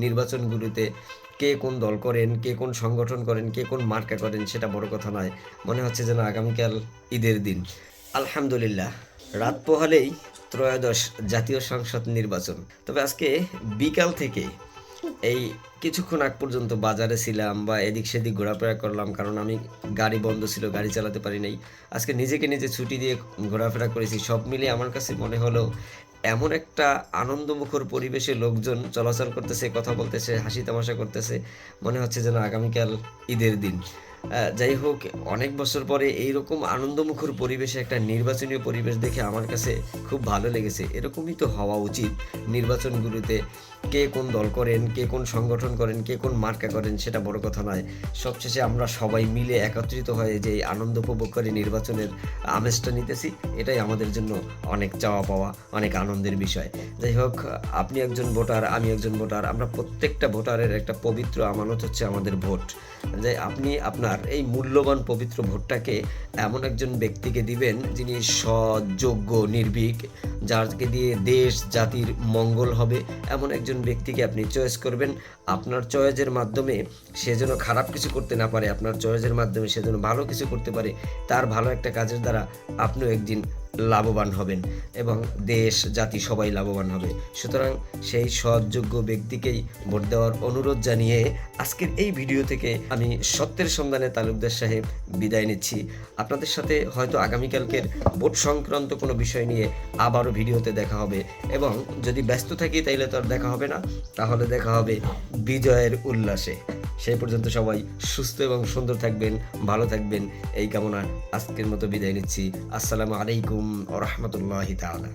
নির্বাচনগুলোতে কে কোন দল করেন, কে কোন সংগঠন করেন, কে কোন মার্কা করেন সেটা বড় কথা নয়। মনে হচ্ছে যেন আগামীকাল ঈদের দিন। আলহামদুলিল্লাহ, রাত পোহালেই ত্রয়োদশ জাতীয় সংসদ নির্বাচন। তবে আজকে বিকাল থেকে এই কিছুক্ষণ আগ পর্যন্ত বাজারে ছিলাম বা এদিক সেদিক ঘোরাফেরা করলাম, কারণ আমি গাড়ি বন্ধ ছিল, গাড়ি চালাতে পারি নাই। আজকে নিজেকে নিজে ছুটি দিয়ে ঘোরাফেরা করেছি। সব মিলিয়ে আমার কাছে মনে হলো এমন একটা আনন্দমুখর পরিবেশে লোকজন চলাচল করতেছে, কথা বলতেছে, হাসি তামাশা করতেছে, মনে হচ্ছে যেন আগামীকাল ঈদের দিন। যাই হোক, অনেক বছর পরে এইরকম আনন্দমুখর পরিবেশে একটা নির্বাচনীয় পরিবেশ দেখে আমার কাছে খুব ভালো লেগেছে। এরকমই তো হওয়া উচিত। নির্বাচনগুলোতে কে কোন দল করেন, কে কোন সংগঠন করেন, কে কোন মার্কা করেন সেটা বড় কথা নয়। সবশেষে আমরা সবাই মিলে একত্রিত হয়ে যে এই আনন্দ উপভোগ করে নির্বাচনের আমেজটা নিতেছি, এটাই আমাদের জন্য অনেক চাওয়া পাওয়া, অনেক আনন্দের বিষয়। যাই হোক, আপনি একজন ভোটার, আমি একজন ভোটার, আমরা প্রত্যেকটা ভোটারের একটা পবিত্র আমানত হচ্ছে আমাদের ভোট। যে আপনি আপনার এই মূল্যবান পবিত্র ভোটটাকে এমন একজন ব্যক্তিকে দিবেন যিনি সৎ, যোগ্য, নির্ভীক, যাকে দিয়ে দেশ জাতির মঙ্গল হবে, এমন একজন ব্যক্তিকে আপনি চয়েস করবেন। আপনার চয়েসের মাধ্যমে সে যেন খারাপ কিছু করতে না পারে, আপনার চয়েসের মাধ্যমে সে যেন ভালো কিছু করতে পারে, তার ভালো একটা কাজের দ্বারা আপনিও একদিন লাভবান হবেন এবং দেশ জাতি সবাই লাভবান হবে। সুতরাং সেই সৎযোগ্য ব্যক্তিকেই ভোট দেওয়ার অনুরোধ জানিয়ে আজকের এই ভিডিও থেকে আমি সত্যের সন্ধানে তালুকদার সাহেব বিদায় নিচ্ছি। আপনাদের সাথে হয়তো আগামীকালকের ভোট সংক্রান্ত কোনো বিষয় নিয়ে আবারও ভিডিওতে দেখা হবে, এবং যদি ব্যস্ত থাকি তাইলে তো আর দেখা হবে না, তাহলে দেখা হবে বিজয়ের উল্লাসে। সেই পর্যন্ত সবাই সুস্থ এবং সুন্দর থাকবেন, ভালো থাকবেন, এই কামনা আজকের মতো বিদায় নিচ্ছি। আসসালামু আলাইকুম ওয়া রাহমাতুল্লাহি তাআলা।